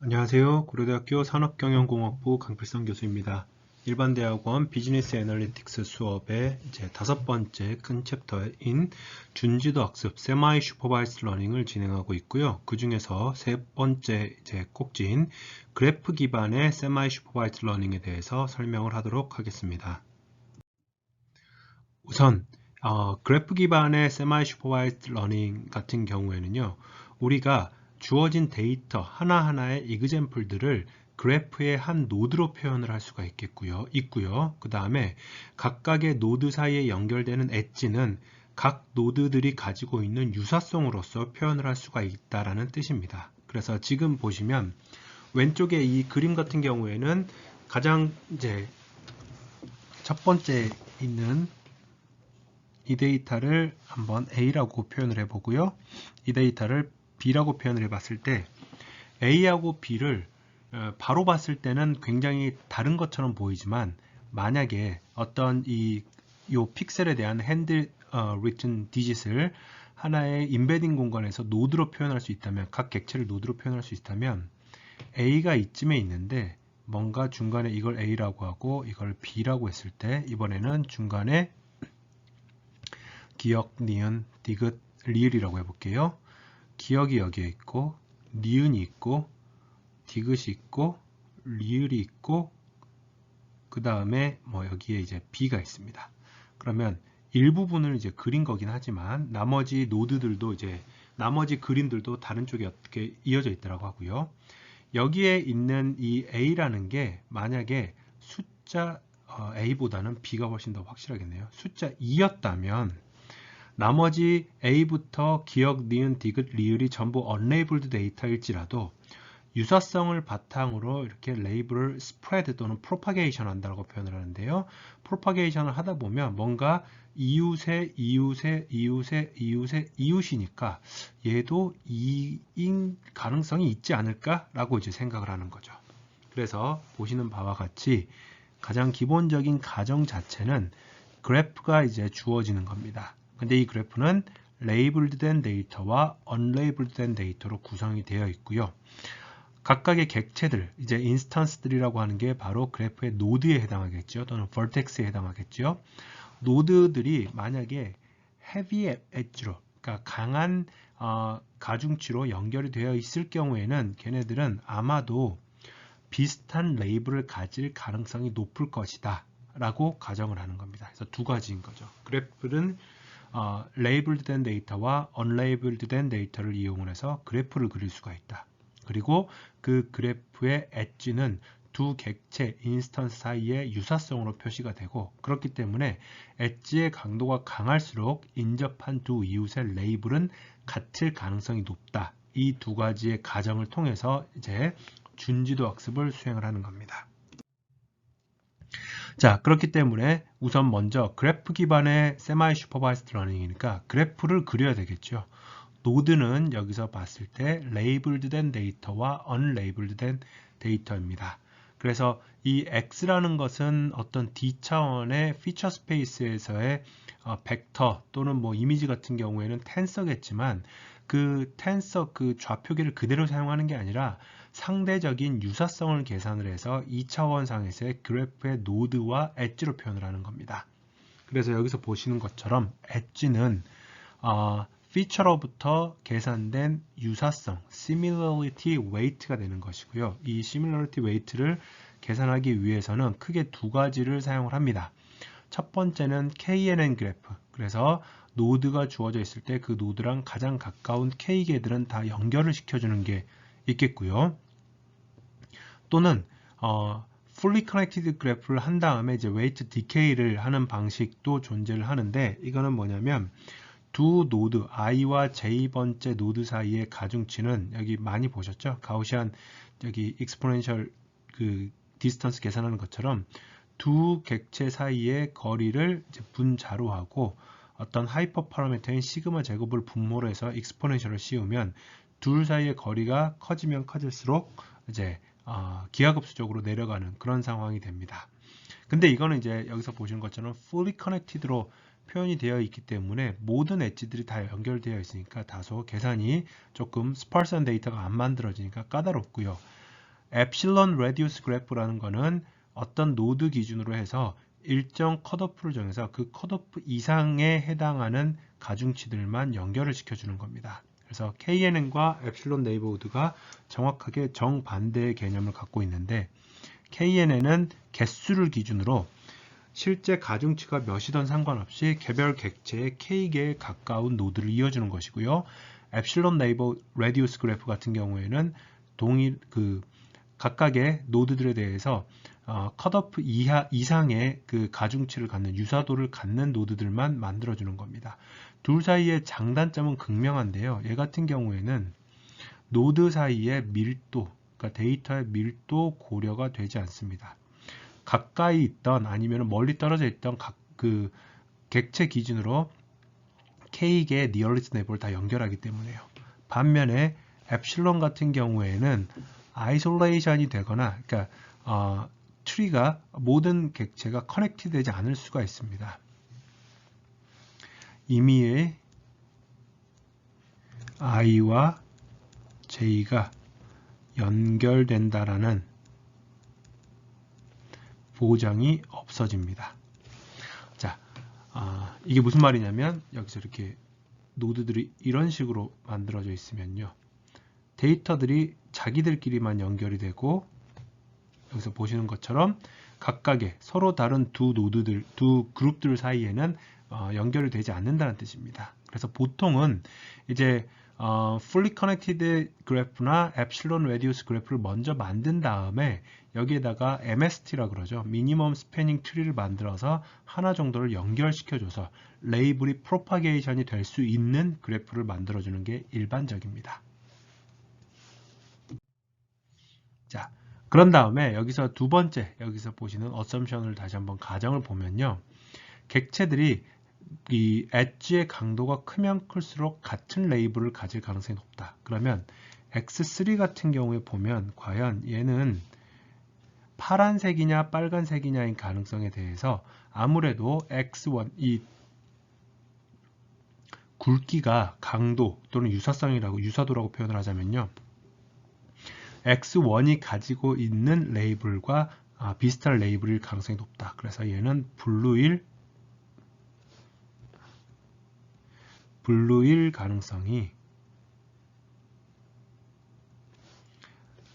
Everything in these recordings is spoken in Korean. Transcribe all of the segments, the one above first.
안녕하세요. 고려대학교 산업경영공학부 강필성 교수입니다. 일반대학원 비즈니스 애널리틱스 수업의 이제 5번째 큰 챕터인 준지도 학습 세마이 슈퍼바이스드 러닝을 진행하고 있고요. 그 중에서 3번째 이제 꼭지인 그래프 기반의 세마이 슈퍼바이스드 러닝에 대해서 설명을 하도록 하겠습니다. 우선 그래프 기반의 세마이 슈퍼바이스드 러닝 같은 경우에는요, 우리가 주어진 데이터 하나하나의 이그젬플들을 그래프의 한 노드로 표현을 할 수가 있고요. 그 다음에 각각의 노드 사이에 연결되는 엣지는 각 노드들이 가지고 있는 유사성으로서 표현을 할 수가 있다라는 뜻입니다. 그래서 지금 보시면 왼쪽에 이 그림 같은 경우에는 가장 이제 첫 번째 있는 이 데이터를 한번 A라고 표현을 해보고요. 이 데이터를 B라고 표현을 해봤을 때 A하고 B를 바로 봤을 때는 굉장히 다른 것처럼 보이지만, 만약에 어떤 요 픽셀에 대한 핸드 리튼 디짓을 하나의 인베딩 공간에서 노드로 표현할 수 있다면, 각 객체를 노드로 표현할 수 있다면 A가 이쯤에 있는데 뭔가 중간에 이걸 A라고 하고 이걸 B라고 했을 때, 이번에는 중간에 기역, 니은, 디귿, 리을이라고 해볼게요. 기역이 여기에 있고, 니은이 있고, 디귿이 있고, 리을이 있고, 그 다음에 뭐 여기에 이제 B가 있습니다. 그러면 일부분을 이제 그린 거긴 하지만 나머지 노드들도 이제 나머지 그림들도 다른 쪽에 어떻게 이어져 있더라고 하고요. 여기에 있는 이 A라는 게 만약에 숫자 A보다는 B가 훨씬 더 확실하겠네요. 숫자 2였다면 나머지 A부터 기역, 니은, 디귿, 리을이 전부 unlabeled 데이터일지라도 유사성을 바탕으로 이렇게 레이블을 spread 또는 propagation 한다고 표현을 하는데요. propagation을 하다 보면 뭔가 이웃의 이웃의 이웃의 이웃의 이웃이니까 얘도 2인 가능성이 있지 않을까라고 이제 생각을 하는 거죠. 그래서 보시는 바와 같이 가장 기본적인 가정 자체는 그래프가 이제 주어지는 겁니다. 근데 이 그래프는 레이블드 된 데이터와 언레이블드 된 데이터로 구성이 되어 있고요. 각각의 객체들, 이제 인스턴스들이라고 하는 게 바로 그래프의 노드에 해당하겠죠. 또는 vertex에 해당하겠죠. 노드들이 만약에 heavy edge로, 그러니까 강한 가중치로 연결이 되어 있을 경우에는 걔네들은 아마도 비슷한 레이블을 가질 가능성이 높을 것이다 라고 가정을 하는 겁니다. 그래서 두 가지인 거죠. 그래프는 레이블드 된 데이터와 언레이블드 된 데이터를 이용을 해서 그래프를 그릴 수가 있다. 그리고 그 그래프의 엣지는 두 객체 인스턴스 사이의 유사성으로 표시가 되고, 그렇기 때문에 엣지의 강도가 강할수록 인접한 두 이웃의 레이블은 같을 가능성이 높다. 이 두 가지의 가정을 통해서 이제 준지도 학습을 수행을 하는 겁니다. 자, 그렇기 때문에 우선 먼저 그래프 기반의 세마이 슈퍼바이스드 러닝이니까 그래프를 그려야 되겠죠. 노드는 여기서 봤을 때 레이블드 된 데이터와 언레이블드 된 데이터입니다. 그래서 이 X라는 것은 어떤 D 차원의 피처 스페이스에서의 벡터 또는 뭐 이미지 같은 경우에는 텐서겠지만, 그 텐서 그 좌표계를 그대로 사용하는 게 아니라 상대적인 유사성을 계산을 해서 2차원 상에서의 그래프의 노드와 엣지로 표현을 하는 겁니다. 그래서 여기서 보시는 것처럼 엣지는 피처로부터 계산된 유사성, similarity weight가 되는 것이고요. 이 similarity weight를 계산하기 위해서는 크게 두 가지를 사용을 합니다. 첫 번째는 KNN 그래프. 그래서 노드가 주어져 있을 때 그 노드랑 가장 가까운 K개들은 다 연결을 시켜주는 게 있겠고요. 또는 fully connected 그래프를 한 다음에 이제 weight decay를 하는 방식도 존재를 하는데, 이거는 뭐냐면 두 노드 i와 j번째 노드 사이의 가중치는 여기 많이 보셨죠? 가우시안 여기 exponential 그 디스턴스 계산하는 것처럼 두 객체 사이의 거리를 이제 분자로 하고 어떤 하이퍼 파라미터인 시그마 제곱을 분모로 해서 익스포넨셜을 씌우면 둘 사이의 거리가 커지면 커질수록 이제 기하급수적으로 내려가는 그런 상황이 됩니다. 근데 이거는 이제 여기서 보시는 것처럼 fully connected로 표현이 되어 있기 때문에 모든 엣지들이 다 연결되어 있으니까 다소 계산이 조금 스파르스한 데이터가 안 만들어지니까 까다롭고요. 엡실론 레디우스 그래프라는 거는 어떤 노드 기준으로 해서 일정 컷오프를 정해서 그 컷오프 이상에 해당하는 가중치들만 연결을 시켜주는 겁니다. 그래서 KNN과 엡실론 네이버후드가 정확하게 정반대의 개념을 갖고 있는데, KNN은 개수를 기준으로 실제 가중치가 몇이든 상관없이 개별 객체의 K개에 가까운 노드를 이어주는 것이고요. 엡실론 네이버 레디우스 그래프 같은 경우에는 각각의 노드들에 대해서 컷오프 이상의 그 가중치를 갖는 유사도를 갖는 노드들만 만들어주는 겁니다. 둘 사이의 장단점은 극명한데요. 얘 같은 경우에는 노드 사이의 밀도, 그러니까 데이터의 밀도 고려가 되지 않습니다. 가까이 있던 아니면 멀리 떨어져 있던 그 객체 기준으로 K개의 nearest neighbor를 다 연결하기 때문에요. 반면에 엡실론 같은 경우에는 아이솔레이션이 되거나, 그러니까 트리가 모든 객체가 커넥트 되지 않을 수가 있습니다. 임의의 i와 j가 연결된다라는 보장이 없어집니다. 자, 이게 무슨 말이냐면 여기서 이렇게 노드들이 이런 식으로 만들어져 있으면요, 데이터들이 자기들끼리만 연결이 되고, 여기서 보시는 것처럼 각각의 서로 다른 두 그룹들 사이에는 연결이 되지 않는다는 뜻입니다. 그래서 보통은 이제 fully connected 그래프나 엡실론 레디우스 그래프를 먼저 만든 다음에 여기에다가 MST라 그러죠. 미니멈 스패닝 트리를 만들어서 하나 정도를 연결시켜줘서 레이블이 프로파게이션이 될 수 있는 그래프를 만들어주는 게 일반적입니다. 자, 그런 다음에 여기서 두 번째, 여기서 보시는 어썸션을 다시 한번 가정을 보면요, 객체들이 이 엣지의 강도가 크면 클수록 같은 레이블을 가질 가능성이 높다. 그러면 X3 같은 경우에 보면 과연 얘는 파란색이냐 빨간색이냐인 가능성에 대해서 아무래도 X1, 이 굵기가 강도 또는 유사도라고 표현을 하자면요, X1이 가지고 있는 레이블과 비슷한 레이블일 가능성이 높다. 그래서 얘는 블루일 가능성이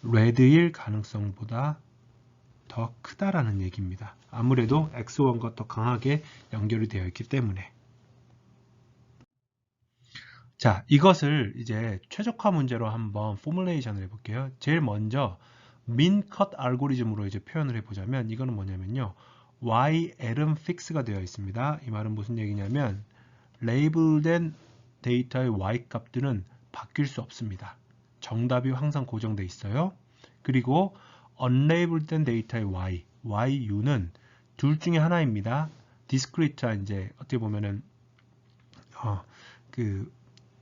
레드일 가능성보다 더 크다라는 얘기입니다. 아무래도 X1과 더 강하게 연결이 되어 있기 때문에. 자, 이것을 이제 최적화 문제로 한번 포뮬레이션을 해볼게요. 제일 먼저 민컷 알고리즘으로 이제 표현을 해보자면, 이거는 뭐냐면요, YL은 픽스가 되어 있습니다. 이 말은 무슨 얘기냐면 레이블된 데이터의 Y 값들은 바뀔 수 없습니다. 정답이 항상 고정되어 있어요. 그리고 unlabel된 데이터의 YU는 둘 중에 하나입니다. discrete, 이제 어떻게 보면은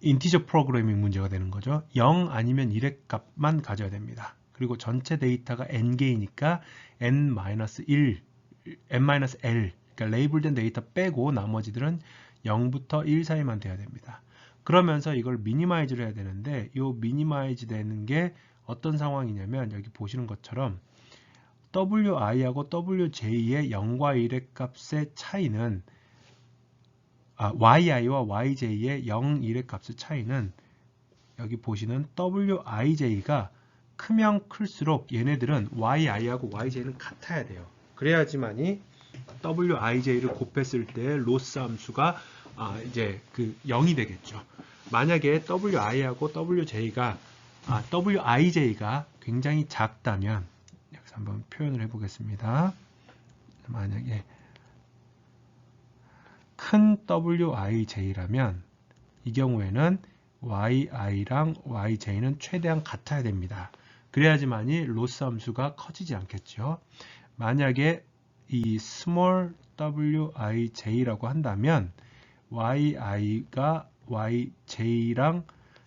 인티저 프로그래밍 문제가 되는 거죠. 0 아니면 1의 값만 가져야 됩니다. 그리고 전체 데이터가 n개이니까 n-L, 그러니까 레이블된 데이터 빼고 나머지들은 0부터 1 사이만 돼야 됩니다. 그러면서 이걸 미니마이즈를 해야 되는데, 이 미니마이즈 되는 게 어떤 상황이냐면 여기 보시는 것처럼 wi하고 wj의 0과 1의 값의 차이는 yi와 yj의 0, 1의 값의 차이는 여기 보시는 wij가 크면 클수록 얘네들은 yi하고 yj는 같아야 돼요. 그래야지만이 wij를 곱했을 때 로스 함수가 이제 0이 되겠죠. 만약에 wi하고 wij가 굉장히 작다면, 여기서 한번 표현을 해보겠습니다. 만약에 큰 wij라면 이 경우에는 yi랑 yj는 최대한 같아야 됩니다. 그래야지만이 로스 함수가 커지지 않겠죠. 만약에 이 small wij라고 한다면 yi가 yj랑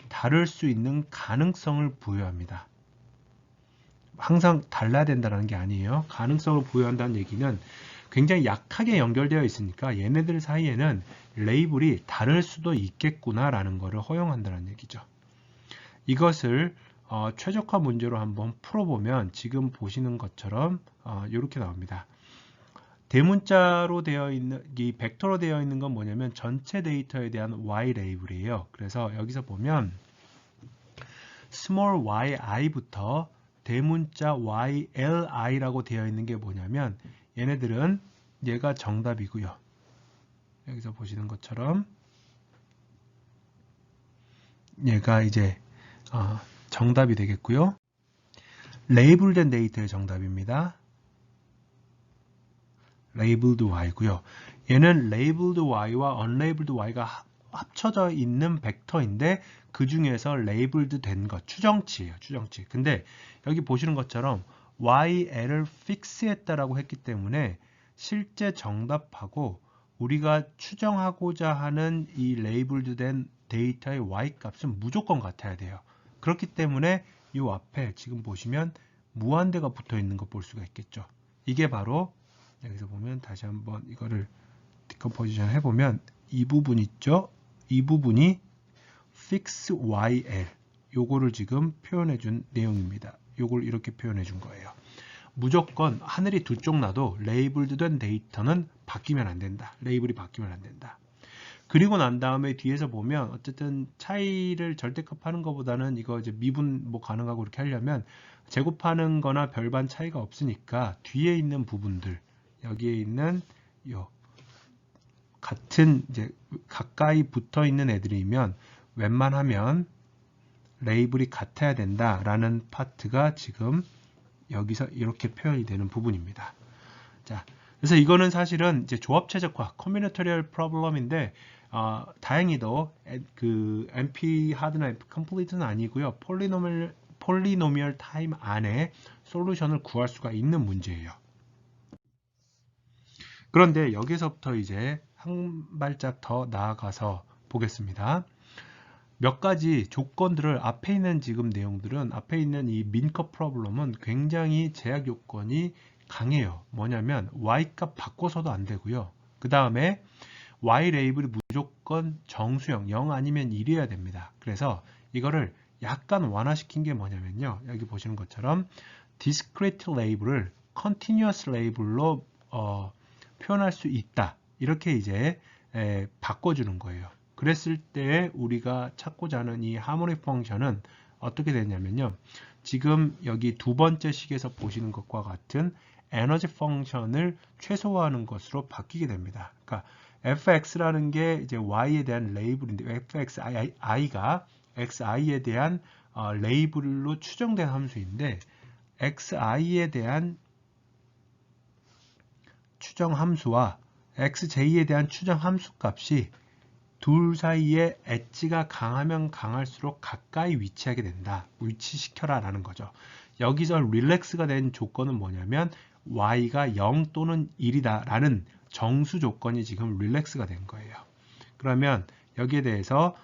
다를 수 있는 가능성을 부여합니다. 항상 달라야 된다는 게 아니에요. 가능성을 부여한다는 얘기는 굉장히 약하게 연결되어 있으니까 얘네들 사이에는 레이블이 다를 수도 있겠구나 라는 것을 허용한다는 얘기죠. 이것을 최적화 문제로 한번 풀어보면 지금 보시는 것처럼 이렇게 나옵니다. 대문자로 되어 있는, 이 벡터로 되어 있는 건 뭐냐면 전체 데이터에 대한 y 레이블이에요. 그래서 여기서 보면 small yi부터 대문자 yli라고 되어 있는 게 뭐냐면 얘네들은 얘가 정답이고요. 여기서 보시는 것처럼 얘가 이제 정답이 되겠고요. 레이블된 데이터의 정답입니다. labeled y고요. 얘는 labeled y와 unlabeled y가 합쳐져 있는 벡터인데 그 중에서 labeled 된 것, 추정치예요. 추정치. 근데 여기 보시는 것처럼 yL을 fix했다라고 했기 때문에 실제 정답하고 우리가 추정하고자 하는 이 labeled 된 데이터의 y 값은 무조건 같아야 돼요. 그렇기 때문에 이 앞에 지금 보시면 무한대가 붙어 있는 거 볼 수가 있겠죠. 이게 바로 여기서 보면 다시 한번 이거를 디컴포지션 해보면 이 부분 있죠? 이 부분이 fix yl 요거를 지금 표현해 준 내용입니다. 요걸 이렇게 표현해 준 거예요. 무조건 하늘이 두 쪽 나도 레이블드 된 데이터는 바뀌면 안 된다. 레이블이 바뀌면 안 된다. 그리고 난 다음에 뒤에서 보면 어쨌든 차이를 절대값하는 것보다는 이거 이제 미분 뭐 가능하고 이렇게 하려면 제곱하는 거나 별반 차이가 없으니까 뒤에 있는 부분들 여기에 있는 요 같은 이제 가까이 붙어 있는 애들이면 웬만하면 레이블이 같아야 된다라는 파트가 지금 여기서 이렇게 표현이 되는 부분입니다. 자, 그래서 이거는 사실은 이제 조합 최적화, combinatorial problem인데 다행히도 그 NP 하드나 NP complete는 아니고요. 폴리노미얼 타임 안에 솔루션을 구할 수가 있는 문제예요. 그런데 여기서부터 이제 한 발짝 더 나아가서 보겠습니다. 몇 가지 조건들을 앞에 있는 지금 내용들은 앞에 있는 이 민커 프로블럼은 굉장히 제약 요건이 강해요. 뭐냐면 y값 바꿔서도 안 되고요. 그 다음에 y 레이블이 무조건 정수형 0 아니면 1이어야 됩니다. 그래서 이거를 약간 완화시킨 게 뭐냐면요. 여기 보시는 것처럼 discrete label을 continuous label로 표현할 수 있다. 이렇게 이제 바꿔주는 거예요. 그랬을 때 우리가 찾고자 하는 이 하모닉 펑션은 어떻게 되냐면요. 지금 여기 두 번째 식에서 보시는 것과 같은 에너지 펑션을 최소화하는 것으로 바뀌게 됩니다. 그러니까 fx라는 게 이제 y에 대한 레이블인데 fxi가 xi에 대한 레이블로 추정된 함수인데 xi에 대한 추정 함수와 xj에 대한 추정 함수 값이 둘 사이에 엣지가 강하면 강할수록 가까이 위치하게 된다. 위치시켜라 라는 거죠. 여기서 릴렉스가 된 조건은 뭐냐면 y가 0 또는 1이다 라는 정수 조건이 지금 릴렉스가 된 거예요. 그러면 여기에 대해서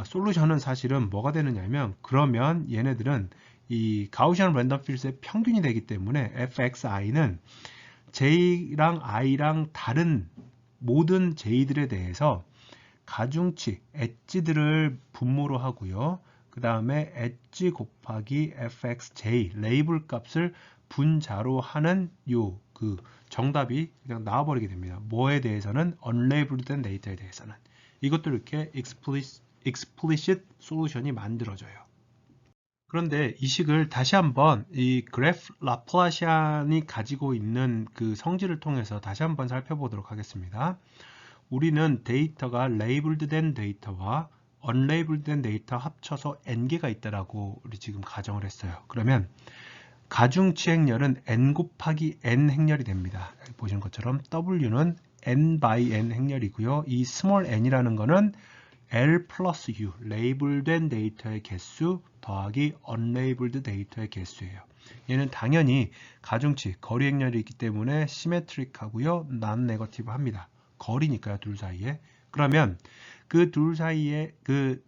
솔루션은 사실은 뭐가 되느냐면 그러면 얘네들은 이 가우시안 랜덤 필드의 평균이 되기 때문에 fxi는 j랑 i랑 다른 모든 j들에 대해서 가중치, 엣지들을 분모로 하고요. 그 다음에 엣지 곱하기 fxj 레이블 값을 분자로 하는 요 그 정답이 그냥 나와버리게 됩니다. 뭐에 대해서는 unlabeled 된 데이터에 대해서는 이것도 이렇게 explicit 솔루션이 만들어져요. 그런데 이 식을 다시 한번 이 그래프 라플라시안이 가지고 있는 그 성질을 통해서 다시 한번 살펴보도록 하겠습니다. 우리는 데이터가 레이블드 된 데이터와 언레이블드 된 데이터 합쳐서 n개가 있다라고 우리 지금 가정을 했어요. 그러면 가중치 행렬은 n 곱하기 n 행렬이 됩니다. 여기 보시는 것처럼 w는 n by n 행렬이고요. 이 small n이라는 거는 L 플러스 U, 레이블된 데이터의 개수 더하기 unlabeled 데이터의 개수예요. 얘는 당연히 가중치, 거리 행렬이 있기 때문에 시메트릭하고요. non-negative 합니다. 거리니까요, 둘 사이에. 그러면 그 둘 사이에 그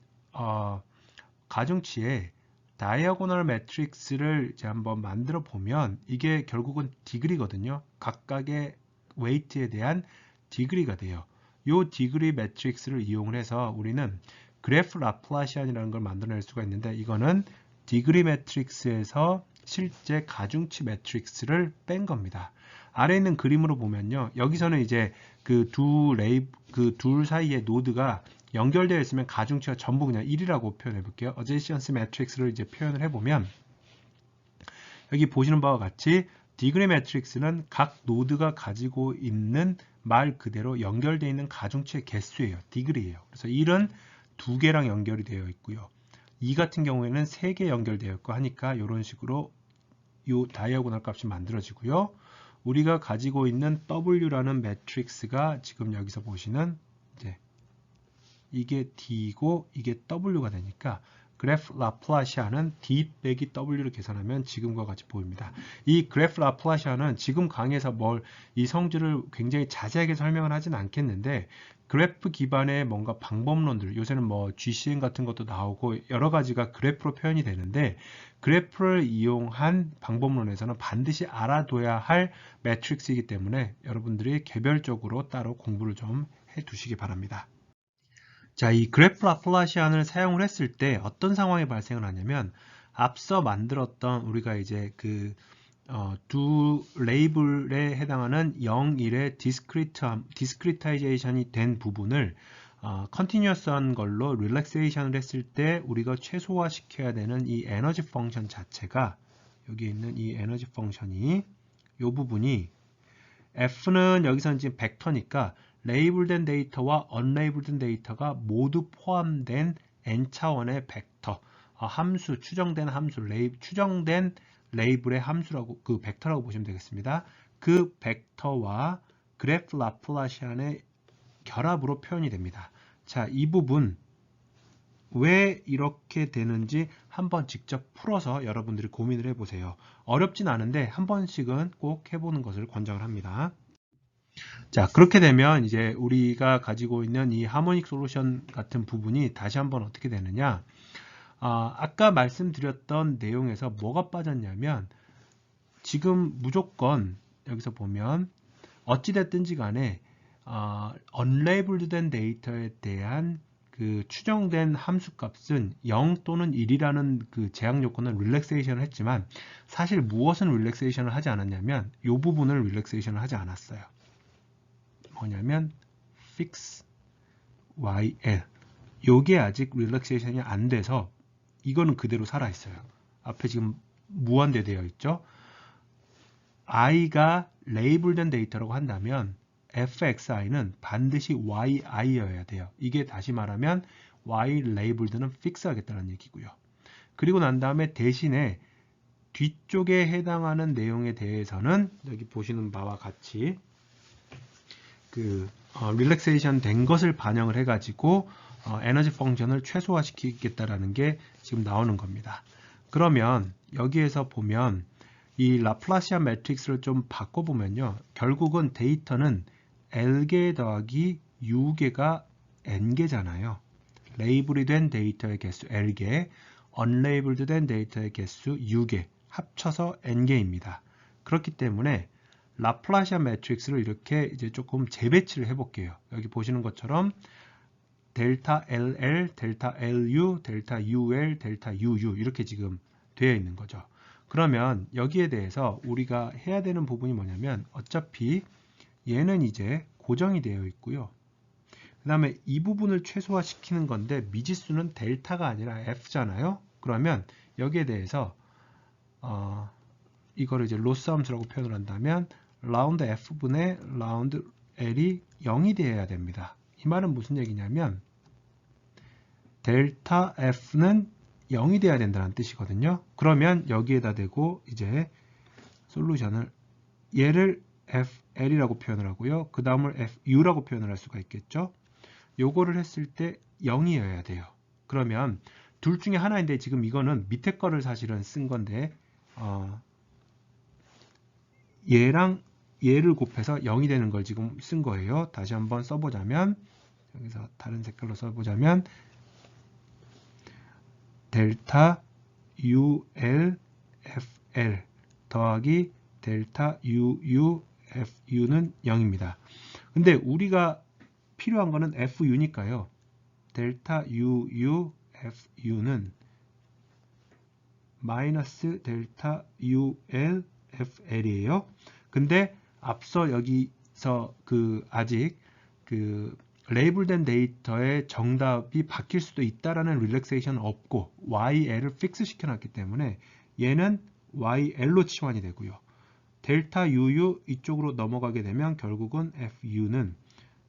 가중치에 다이아고널 매트릭스를 이제 한번 만들어 보면 이게 결국은 디그리거든요. 각각의 웨이트에 대한 디그리가 돼요. 이 디그리 매트릭스를 이용을 해서 우리는 그래프 라플라시안이라는 걸 만들어낼 수가 있는데 이거는 디그리 매트릭스에서 실제 가중치 매트릭스를 뺀 겁니다. 아래에 있는 그림으로 보면요. 여기서는 이제 그 둘 사이의 노드가 연결되어 있으면 가중치가 전부 그냥 1이라고 표현해 볼게요. 어제시언스 매트릭스를 이제 표현을 해보면 여기 보시는 바와 같이 디그리 매트릭스는 각 노드가 가지고 있는 말 그대로 연결되어 있는 가중치의 개수예요. 디그리예요. 그래서 1은 2개랑 연결이 되어 있고요. 2 같은 경우에는 3개 연결되어 있고 하니까 이런 식으로 이 다이아고널 값이 만들어지고요. 우리가 가지고 있는 W라는 매트릭스가 지금 여기서 보시는 이제 이게 D고 이게 W가 되니까 그래프 라플라시아는 D 빼기 W를 계산하면 지금과 같이 보입니다. 이 그래프 라플라시아는 지금 강의에서 이 성질을 굉장히 자세하게 설명을 하진 않겠는데 그래프 기반의 뭔가 방법론들, 요새는 뭐 GCN 같은 것도 나오고 여러 가지가 그래프로 표현이 되는데 그래프를 이용한 방법론에서는 반드시 알아둬야 할 매트릭스이기 때문에 여러분들이 개별적으로 따로 공부를 좀 해두시기 바랍니다. 자, 이 그래프 라플라시안을 사용을 했을 때 어떤 상황이 발생을 하냐면 앞서 만들었던 우리가 이제 두 레이블에 해당하는 0, 1의 디스크리타이제이션이 된 부분을 컨티뉴어스한 걸로 릴렉세이션을 했을 때 우리가 최소화 시켜야 되는 이 에너지 펑션 자체가 여기 있는 이 에너지 펑션이 이 부분이 F는 여기서는 지금 벡터니까 레이블된 데이터와 언레이블된 데이터가 모두 포함된 n차원의 벡터, 함수, 추정된 함수, 추정된 레이블의 함수라고, 그 벡터라고 보시면 되겠습니다. 그 벡터와 그래프 라플라시안의 결합으로 표현이 됩니다. 자, 이 부분 왜 이렇게 되는지 한번 직접 풀어서 여러분들이 고민을 해보세요. 어렵진 않은데 한 번씩은 꼭 해보는 것을 권장을 합니다. 자, 그렇게 되면 이제 우리가 가지고 있는 이 하모닉 솔루션 같은 부분이 다시 한번 어떻게 되느냐. 아까 말씀드렸던 내용에서 뭐가 빠졌냐면 지금 무조건 여기서 보면 어찌됐든지 간에 언레이블드 된 데이터에 대한 그 추정된 함수값은 0 또는 1이라는 그 제약 요건을 릴렉세이션을 했지만 사실 무엇은 릴렉세이션을 하지 않았냐면 이 부분을 릴렉세이션을 하지 않았어요. 뭐냐면 fix YL 요게 아직 릴렉세이션이 안 돼서 이거는 그대로 살아 있어요. 앞에 지금 무한대 되어 있죠. i가 레이블된 데이터라고 한다면 fxi는 반드시 yi여야 돼요. 이게 다시 말하면 y 레이블드는 fix 하겠다는 얘기고요. 그리고 난 다음에 대신에 뒤쪽에 해당하는 내용에 대해서는 여기 보시는 바와 같이 릴렉세이션 된 것을 반영을 해가지고 에너지 펑션을 최소화시키겠다라는 게 지금 나오는 겁니다. 그러면 여기에서 보면 이 라플라시안 매트릭스를 좀 바꿔보면요. 결국은 데이터는 L개 더하기 U개가 N개잖아요. 레이블이 된 데이터의 개수 L개, 언레이블드 된 데이터의 개수 U개, 합쳐서 N개입니다. 그렇기 때문에 라플라시안 매트릭스를 이렇게 이제 조금 재배치를 해볼게요. 여기 보시는 것처럼 델타 LL, 델타 LU, 델타 UL, 델타 UU 이렇게 지금 되어 있는 거죠. 그러면 여기에 대해서 우리가 해야 되는 부분이 뭐냐면 어차피 얘는 이제 고정이 되어 있고요. 그 다음에 이 부분을 최소화시키는 건데 미지수는 델타가 아니라 F잖아요. 그러면 여기에 대해서 이거를 이제 로스 함수라고 표현을 한다면 라운드 F분의 라운드 L이 0이 되어야 됩니다. 이 말은 무슨 얘기냐면 델타 F는 0이 돼야 된다는 뜻이거든요. 그러면 여기에다 대고 이제 솔루션을 얘를 FL이라고 표현을 하고요. 그 다음을 FU라고 표현을 할 수가 있겠죠. 요거를 했을 때 0이어야 돼요. 그러면 둘 중에 하나인데 지금 이거는 밑에 거를 사실은 쓴 건데 얘랑 얘를 곱해서 0이 되는 걸 지금 쓴 거예요. 다시 한번 써보자면 여기서 다른 색깔로 써보자면 델타 UL FL 더하기 델타 UU FU는 0입니다. 근데 우리가 필요한 거는 FU니까요. 델타 UU FU는 마이너스 델타 ULFL이에요. 근데 앞서 여기서 아직 레이블된 데이터의 정답이 바뀔 수도 있다라는 릴렉세이션은 없고 YL을 픽스 시켜놨기 때문에 얘는 YL로 치환이 되고요. 델타 UU 이쪽으로 넘어가게 되면 결국은 FU는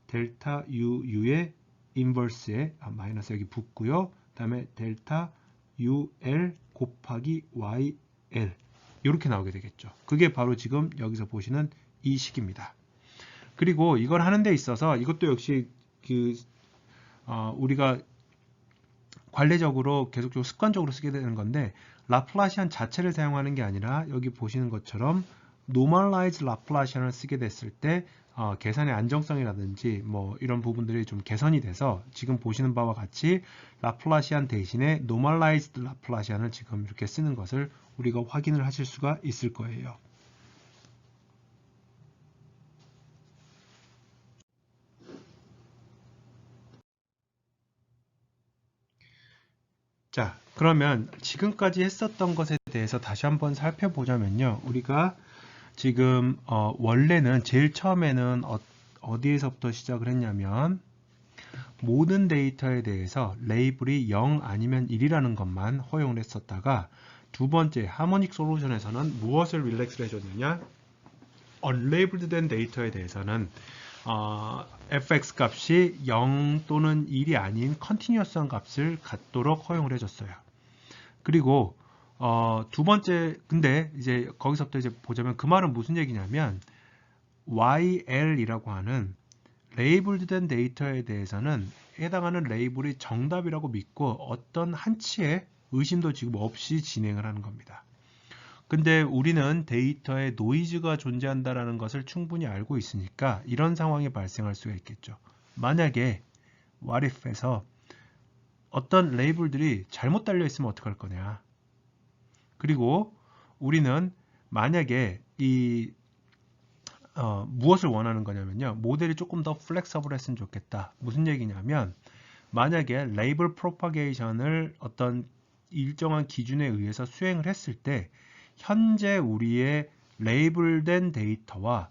델타 UU의 인버스에 마이너스 여기 붙고요. 그 다음에 델타 UL 곱하기 YL 이렇게 나오게 되겠죠. 그게 바로 지금 여기서 보시는 이 식입니다. 그리고 이걸 하는 데 있어서 이것도 역시 우리가 관례적으로 계속적으로 습관적으로 쓰게 되는 건데 라플라시안 자체를 사용하는 게 아니라 여기 보시는 것처럼 노멀라이즈 라플라시안을 쓰게 됐을 때 계산의 안정성이라든지 뭐 이런 부분들이 좀 개선이 돼서 지금 보시는 바와 같이 라플라시안 대신에 노멀라이즈드 라플라시안을 지금 이렇게 쓰는 것을 우리가 확인을 하실 수가 있을 거예요. 자, 그러면 지금까지 했었던 것에 대해서 다시 한번 살펴보자면요. 우리가 지금 원래는 제일 처음에는 어디에서부터 시작을 했냐면 모든 데이터에 대해서 레이블이 0 아니면 1이라는 것만 허용을 했었다가 두 번째 하모닉 솔루션에서는 무엇을 릴렉스를 해줬느냐? 언레이블드 된 데이터에 대해서는 fx 값이 0 또는 1이 아닌 컨티뉴어스한 값을 갖도록 허용을 해줬어요. 그리고 두 번째, 근데 이제 거기서부터 이제 보자면 그 말은 무슨 얘기냐면 YL이라고 하는 레이블드 된 데이터에 대해서는 해당하는 레이블이 정답이라고 믿고 어떤 한치의 의심도 지금 없이 진행을 하는 겁니다. 근데 우리는 데이터에 노이즈가 존재한다는 것을 충분히 알고 있으니까 이런 상황이 발생할 수가 있겠죠. 만약에 what if에서 어떤 레이블들이 잘못 달려 있으면 어떡할 거냐. 그리고 우리는 만약에 무엇을 원하는 거냐면요. 모델이 조금 더 플렉서블 했으면 좋겠다. 무슨 얘기냐면 만약에 레이블 프로파게이션을 어떤 일정한 기준에 의해서 수행을 했을 때 현재 우리의 레이블된 데이터와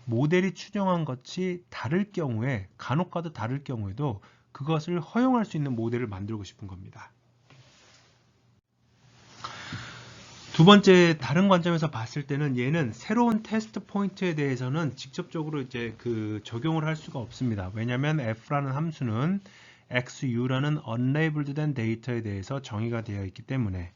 모델이 추정한 것이 다를 경우에 간혹가다 다를 경우에도 그것을 허용할 수 있는 모델을 만들고 싶은 겁니다. 두 번째 다른 관점에서 봤을 때는 얘는 새로운 테스트 포인트에 대해서는 직접적으로 이제 적용을 할 수가 없습니다. 왜냐하면 f라는 함수는 xu라는 unlabeled 된 데이터에 대해서 정의가 되어 있기 때문에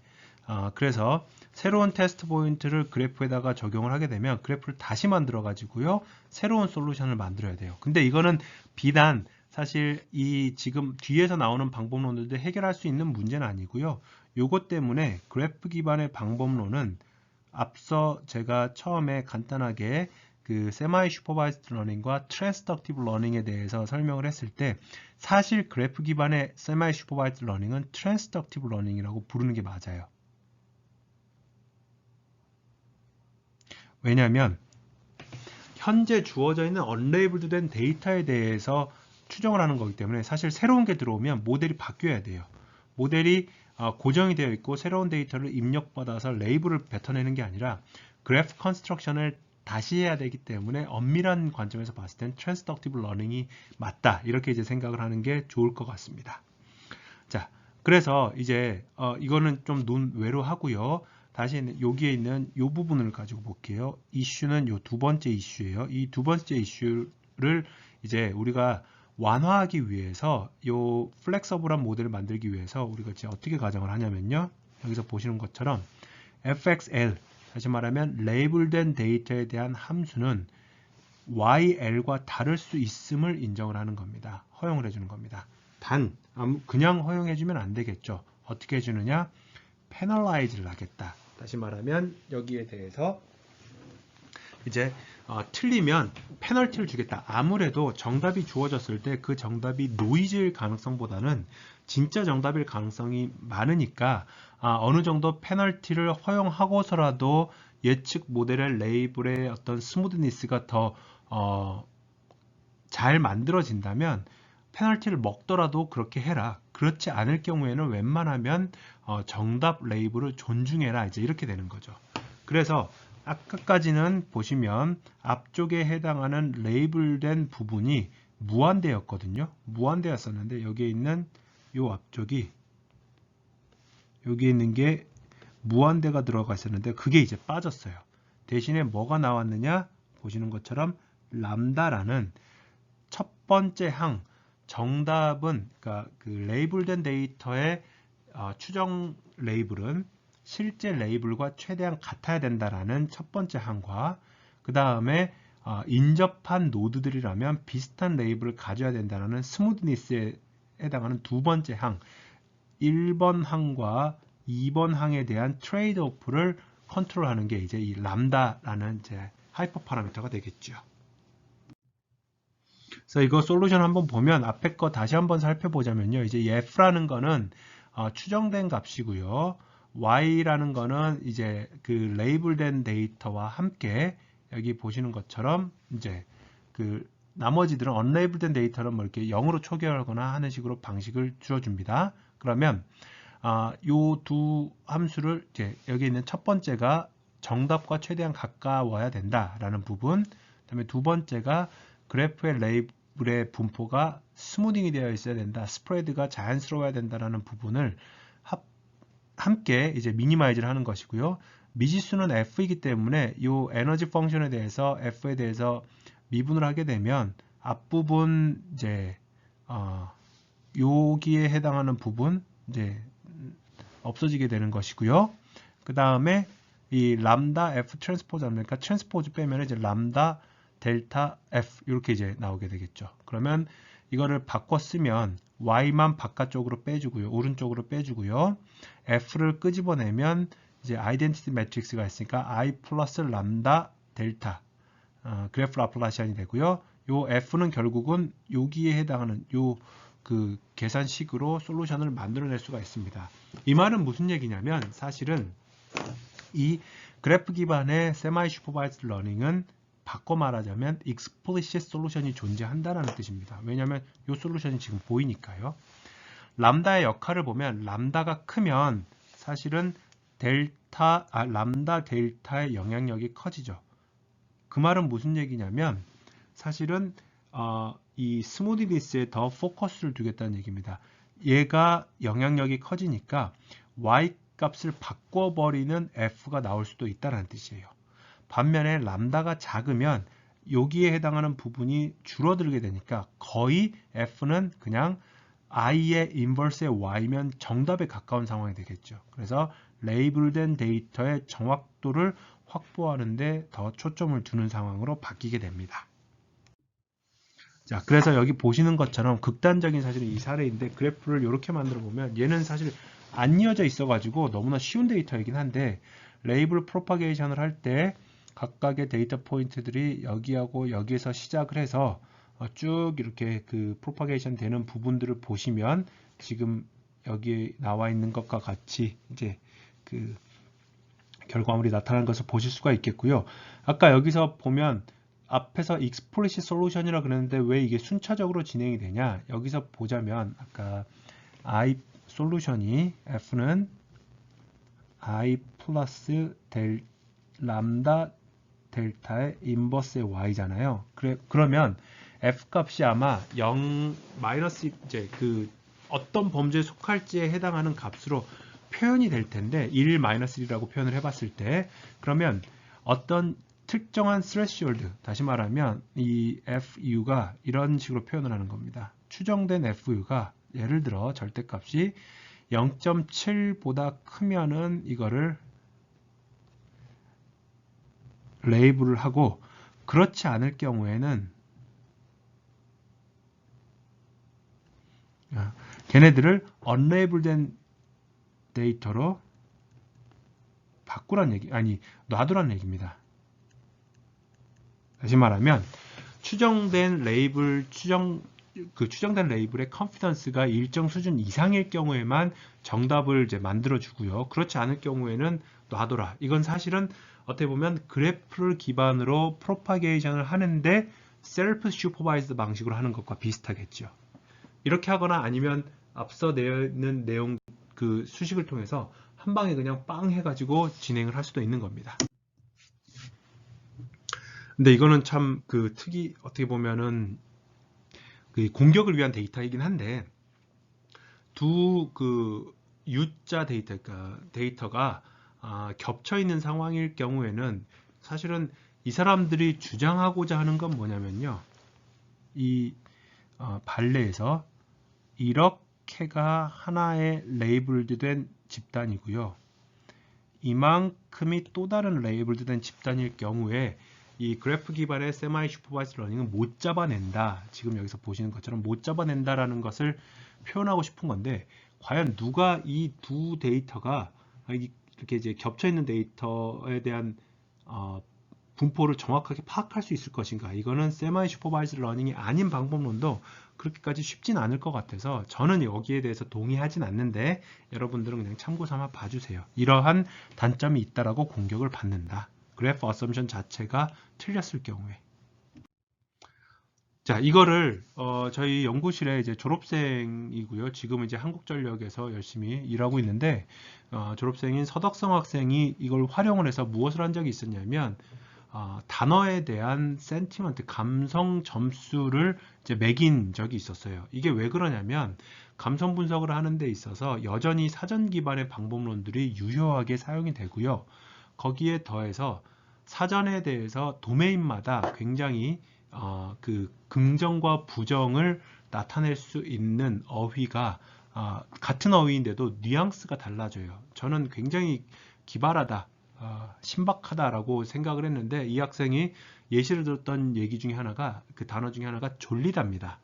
그래서 새로운 테스트 포인트를 그래프에다가 적용을 하게 되면 그래프를 다시 만들어 가지고요 새로운 솔루션을 만들어야 돼요. 근데 이거는 비단 사실 이 지금 뒤에서 나오는 방법론들도 해결할 수 있는 문제는 아니고요. 요것 때문에 그래프 기반의 방법론은 앞서 제가 처음에 간단하게 세마이 슈퍼바이스드 러닝과 트랜스덕티브 러닝에 대해서 설명을 했을 때 사실 그래프 기반의 세마이 슈퍼바이스드 러닝은 트랜스덕티브 러닝이라고 부르는 게 맞아요. 왜냐하면 현재 주어져 있는 언레이블드 된 데이터에 대해서 추정을 하는 거기 때문에 사실 새로운 게 들어오면 모델이 바뀌어야 돼요. 모델이 고정이 되어 있고 새로운 데이터를 입력받아서 레이블을 뱉어내는 게 아니라 그래프 컨스트럭션을 다시 해야 되기 때문에 엄밀한 관점에서 봤을 땐 트랜스덕티브 러닝이 맞다. 이렇게 이제 생각을 하는 게 좋을 것 같습니다. 자, 그래서 이제 이거는 좀 논외로 하고요. 다시 여기에 있는 이 부분을 가지고 볼게요. 이슈는 이 두 번째 이슈예요. 이 두 번째 이슈를 이제 우리가 완화하기 위해서 이 플렉서블한 모델을 만들기 위해서 우리가 이제 어떻게 가정을 하냐면요. 여기서 보시는 것처럼 fxl, 다시 말하면 레이블된 데이터에 대한 함수는 YL과 다를 수 있음을 인정을 하는 겁니다. 허용을 해주는 겁니다. 단 그냥 허용해주면 안 되겠죠. 어떻게 해주느냐? 페널라이즈를 하겠다. 다시 말하면 여기에 대해서 이제 틀리면 페널티를 주겠다. 아무래도 정답이 주어졌을 때 그 정답이 노이즈일 가능성보다는 진짜 정답일 가능성이 많으니까 어느 정도 페널티를 허용하고서라도 예측 모델의 레이블의 어떤 스무드니스가 더 잘 만들어진다면 페널티를 먹더라도 그렇게 해라. 그렇지 않을 경우에는 웬만하면 정답 레이블을 존중해라. 이제 이렇게 되는 거죠. 그래서 아까까지는 보시면 앞쪽에 해당하는 레이블된 부분이 무한대였거든요. 무한대였었는데 여기에 있는 이 앞쪽이 여기에 있는 게 무한대가 들어가 있었는데 그게 이제 빠졌어요. 대신에 뭐가 나왔느냐? 보시는 것처럼 람다라는 첫 번째 항 정답은 그러니까 그 레이블된 데이터의 추정 레이블은 실제 레이블과 최대한 같아야 된다라는 첫 번째 항과 그 다음에 인접한 노드들이라면 비슷한 레이블을 가져야 된다는 스무드니스에 해당하는 두 번째 항 1번 항과 2번 항에 대한 트레이드 오프를 컨트롤하는 게 이제 이 람다라는 이제 하이퍼 파라미터가 되겠죠. 그래서 이거 솔루션 한번 보면 앞에 거 다시 한번 살펴보자면요. 이제 f라는 거는 추정된 값이고요. y라는 거는 이제 그 레이블된 데이터와 함께 여기 보시는 것처럼 이제 그 나머지들은 언레이블된 데이터는 뭐 이렇게 0으로 초기화하거나 하는 식으로 방식을 주어줍니다. 그러면 요 두 함수를 이제 여기 있는 첫 번째가 정답과 최대한 가까워야 된다라는 부분, 그다음에 두 번째가 그래프의 레이블의 분포가 스무딩이 되어 있어야 된다, 스프레드가 자연스러워야 된다라는 부분을 함께 이제 미니마이즈를 하는 것이고요. 미지수는 f이기 때문에 이 에너지 펑션에 대해서 f에 대해서 미분을 하게 되면 앞부분 이제 여기에 해당하는 부분 이제 없어지게 되는 것이고요. 그 다음에 이 람다 f 트랜스포즈 그러니까 트랜스포즈 빼면 이제 람다 델타 f 이렇게 이제 나오게 되겠죠. 그러면 이거를 바꿔 쓰면 y만 바깥쪽으로 빼주고요. 오른쪽으로 빼주고요. f를 끄집어내면 이제 아이덴티티 매트릭스가 있으니까 i 플러스 람다 델타 그래프 라플라시안이 되고요. 요 f는 결국은 여기에 해당하는 요 그 계산식으로 솔루션을 만들어낼 수가 있습니다. 이 말은 무슨 얘기냐면 사실은 이 그래프 기반의 세마이 슈퍼바이즈드 러닝은 바꿔 말하자면 explicit 솔루션이 존재한다는 뜻입니다. 왜냐하면 이 솔루션이 지금 보이니까요. 람다의 역할을 보면 람다가 크면 사실은 람다 델타의 영향력이 커지죠. 그 말은 무슨 얘기냐면 사실은 이 스무디니스에 더 포커스를 두겠다는 얘기입니다. 얘가 영향력이 커지니까 y 값을 바꿔버리는 f가 나올 수도 있다는 뜻이에요. 반면에 람다가 작으면 여기에 해당하는 부분이 줄어들게 되니까 거의 f는 그냥 i의 인버스의 y면 정답에 가까운 상황이 되겠죠. 그래서 레이블된 데이터의 정확도를 확보하는데 더 초점을 두는 상황으로 바뀌게 됩니다. 자, 그래서 여기 보시는 것처럼 극단적인 사실은 이 사례인데 그래프를 이렇게 만들어 보면 얘는 사실 안 이어져 있어 가지고 너무나 쉬운 데이터이긴 한데 레이블 프로파게이션을 할 때 각각의 데이터 포인트들이 여기하고 여기에서 시작을 해서 쭉 이렇게 그 프로파게이션 되는 부분들을 보시면 지금 여기 나와 있는 것과 같이 이제 그 결과물이 나타나는 것을 보실 수가 있겠고요. 아까 여기서 보면 앞에서 explicit solution이라 그랬는데 왜 이게 순차적으로 진행이 되냐? 여기서 보자면 아까 i 솔루션이 f는 i 플러스 람다 델타의 인버스의 y잖아요. 그러면 f 값이 아마 0 마이너스 이제 그 어떤 범주에 속할지에 해당하는 값으로 표현이 될 텐데 1 마이너스 1이라고 표현을 해봤을 때 그러면 어떤 특정한 스레시홀드, 다시 말하면 이 FU가 이런 식으로 표현을 하는 겁니다. 추정된 FU가 예를 들어 절대값이 0.7보다 크면은 이거를 레이블을 하고 그렇지 않을 경우에는 걔네들을 unlabel된 데이터로 바꾸란 얘기, 아니 놔두란 얘기입니다. 다시 말하면 추정된 레이블의 컨피던스가 일정 수준 이상일 경우에만 정답을 이제 만들어 주고요. 그렇지 않을 경우에는 놔둬라. 이건 사실은 어떻게 보면 그래프를 기반으로 프로파게이션을 하는데 셀프 슈퍼바이즈드 방식으로 하는 것과 비슷하겠죠. 이렇게 하거나 아니면 앞서 되어 있는 내용 그 수식을 통해서 한 방에 그냥 빵 해가지고 진행을 할 수도 있는 겁니다. 근데 이거는 참 그 어떻게 보면은 그 공격을 위한 데이터이긴 한데 두 그 U자 데이터가 겹쳐 있는 상황일 경우에는 사실은 이 사람들이 주장하고자 하는 건 뭐냐면요. 이 발레에서 이렇게가 하나의 레이블드된 집단이고요. 이만큼이 또 다른 레이블드된 집단일 경우에 이 그래프 기반의 세마이 슈퍼바이즈 러닝은 못 잡아낸다. 지금 여기서 보시는 것처럼 못 잡아낸다라는 것을 표현하고 싶은 건데 과연 누가 이 두 데이터가 이렇게 이제 겹쳐 있는 데이터에 대한 분포를 정확하게 파악할 수 있을 것인가? 이거는 세마이 슈퍼바이즈 러닝이 아닌 방법론도 그렇게까지 쉽진 않을 것 같아서 저는 여기에 대해서 동의하진 않는데 여러분들은 그냥 참고 삼아 봐주세요. 이러한 단점이 있다라고 공격을 받는다. 그래프 어썸션 자체가 틀렸을 경우에. 자, 이거를 저희 연구실에 이제 졸업생이고요. 지금 이제 한국전력에서 열심히 일하고 있는데 졸업생인 서덕성 학생이 이걸 활용을 해서 무엇을 한 적이 있었냐면 단어에 대한 센티먼트, 감성 점수를 이제 매긴 적이 있었어요. 이게 왜 그러냐면 감성 분석을 하는 데 있어서 여전히 사전 기반의 방법론들이 유효하게 사용이 되고요. 거기에 더해서 사전에 대해서 도메인마다 굉장히 그 긍정과 부정을 나타낼 수 있는 어휘가 같은 어휘인데도 뉘앙스가 달라져요. 저는 굉장히 기발하다, 신박하다라고 생각을 했는데 이 학생이 예시를 들었던 얘기 중에 하나가 그 단어 중에 하나가 졸리다입니다.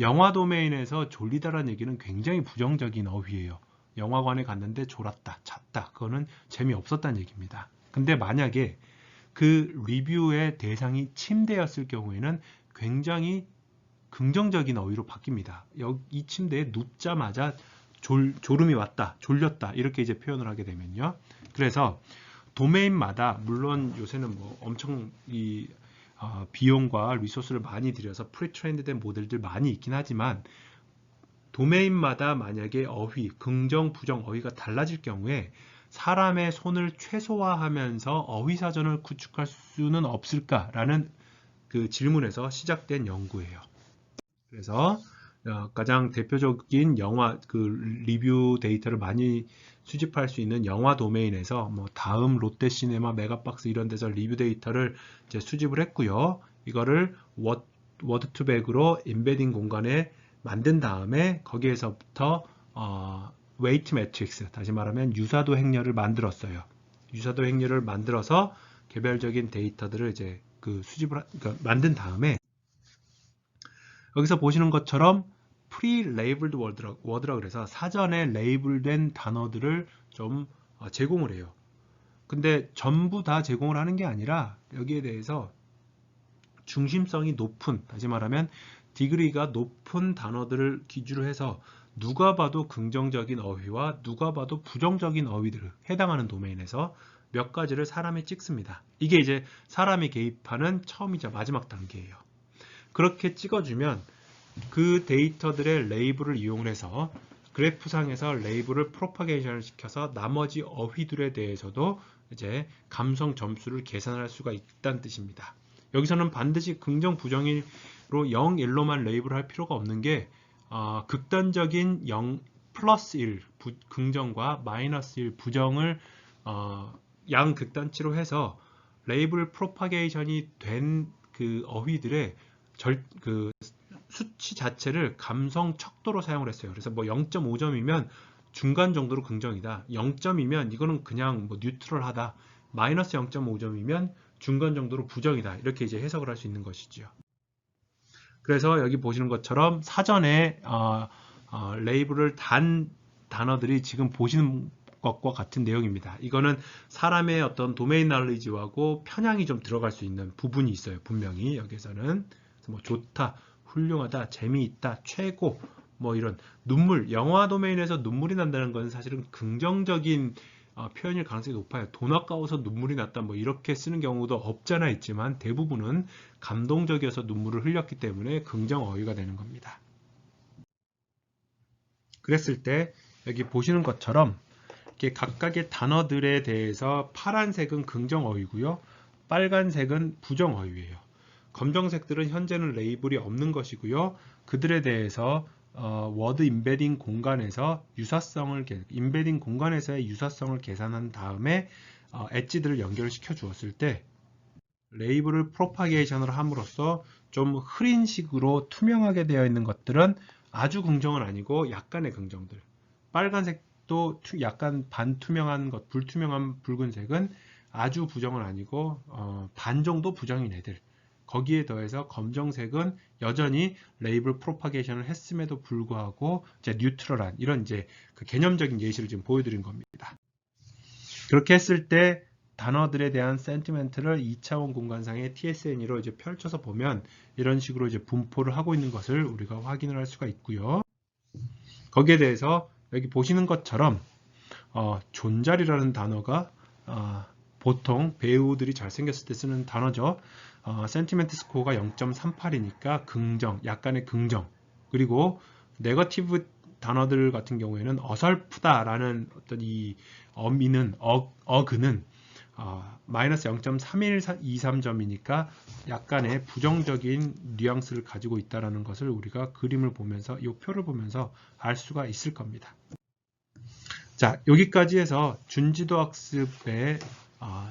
영화 도메인에서 졸리다라는 얘기는 굉장히 부정적인 어휘예요. 영화관에 갔는데 졸았다, 잤다. 그거는 재미없었다는 얘기입니다. 근데 만약에 그 리뷰의 대상이 침대였을 경우에는 굉장히 긍정적인 어휘로 바뀝니다. 이 침대에 눕자마자 졸음이 왔다, 졸렸다 이렇게 이제 표현을 하게 되면요. 그래서 도메인마다 물론 요새는 뭐 엄청 비용과 리소스를 많이 들여서 프리트레인드된 모델들 많이 있긴 하지만 도메인마다 만약에 어휘, 긍정, 부정 어휘가 달라질 경우에 사람의 손을 최소화하면서 어휘사전을 구축할 수는 없을까라는 그 질문에서 시작된 연구예요. 그래서 가장 대표적인 영화 그 리뷰 데이터를 많이 수집할 수 있는 영화 도메인에서 뭐 다음 롯데시네마, 메가박스 이런 데서 리뷰 데이터를 이제 수집을 했고요. 이거를 워드2백으로 인베딩 공간에 만든 다음에 거기에서부터 웨이트 매트릭스, 다시 말하면 유사도 행렬을 만들었어요. 유사도 행렬을 만들어서 개별적인 데이터들을 이제 그 그러니까 만든 다음에 여기서 보시는 것처럼 pre-labeled word라고 그래서 사전에 레이블된 단어들을 좀 제공을 해요. 근데 전부 다 제공을 하는 게 아니라 여기에 대해서 중심성이 높은, 다시 말하면 디그리가 높은 단어들을 기준으로 해서 누가 봐도 긍정적인 어휘와 누가 봐도 부정적인 어휘들을 해당하는 도메인에서 몇 가지를 사람이 찍습니다. 이게 이제 사람이 개입하는 처음이자 마지막 단계예요. 그렇게 찍어주면 그 데이터들의 레이블을 이용해서 그래프상에서 레이블을 프로파게이션을 시켜서 나머지 어휘들에 대해서도 이제 감성 점수를 계산할 수가 있다는 뜻입니다. 여기서는 반드시 긍정, 부정으로 0, 1로만 레이블할 필요가 없는 게 극단적인 0, 플러스 1, 긍정과 마이너스 1, 부정을 양극단치로 해서 레이블 프로파게이션이 된 그 어휘들의 그 수치 자체를 감성 척도로 사용을 했어요. 그래서 뭐 0.5점이면 중간 정도로 긍정이다. 0점이면 이거는 그냥 뭐 뉴트럴하다. 마이너스 0.5점이면 중간 정도로 부정이다. 이렇게 이제 해석을 할 수 있는 것이죠. 그래서 여기 보시는 것처럼 사전에 레이블을 단 단어들이 지금 보시는 것과 같은 내용입니다. 이거는 사람의 어떤 도메인 날리지하고 편향이 좀 들어갈 수 있는 부분이 있어요. 분명히 여기서는 뭐 좋다, 훌륭하다, 재미있다, 최고, 뭐 이런 눈물, 영화 도메인에서 눈물이 난다는 건 사실은 긍정적인 표현일 가능성이 높아요. 돈 아까워서 눈물이 났다 뭐 이렇게 쓰는 경우도 없잖아 있지만 대부분은 감동적이어서 눈물을 흘렸기 때문에 긍정 어휘가 되는 겁니다. 그랬을 때 여기 보시는 것처럼 이렇게 각각의 단어들에 대해서 파란색은 긍정어휘고요. 빨간색은 부정어휘예요. 검정색들은 현재는 레이블이 없는 것이고요. 그들에 대해서 워드 임베딩 공간에서 임베딩 공간에서의 유사성을 계산한 다음에 엣지들을 연결시켜 주었을 때 레이블을 프로파게이션을 함으로써 좀 흐린 식으로 투명하게 되어 있는 것들은 아주 긍정은 아니고 약간의 긍정들. 빨간색도 약간 반투명한 것, 불투명한 붉은색은 아주 부정은 아니고 반 정도 부정인 애들. 거기에 더해서 검정색은 여전히 레이블 프로파게이션을 했음에도 불구하고 이제 뉴트럴한 이런 이제 그 개념적인 예시를 지금 보여드린 겁니다. 그렇게 했을 때 단어들에 대한 센티멘트를 2차원 공간상의 TSNE로 이제 펼쳐서 보면 이런 식으로 이제 분포를 하고 있는 것을 우리가 확인을 할 수가 있고요. 거기에 대해서 여기 보시는 것처럼 존잘이라는 단어가 보통 배우들이 잘생겼을 때 쓰는 단어죠. 센티멘트 스코어가 0.38이니까 긍정, 약간의 긍정. 그리고 네거티브 단어들 같은 경우에는 어설프다라는 어떤 이 어근은 마이너스 0.3123점이니까 약간의 부정적인 뉘앙스를 가지고 있다는 것을 우리가 그림을 보면서 이 표를 보면서 알 수가 있을 겁니다. 자, 여기까지 해서 준지도 학습의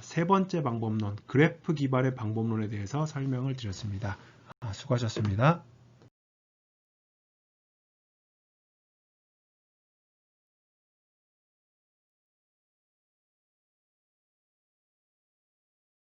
세 번째 방법론, 그래프 기반의 방법론에 대해서 설명을 드렸습니다. 수고하셨습니다.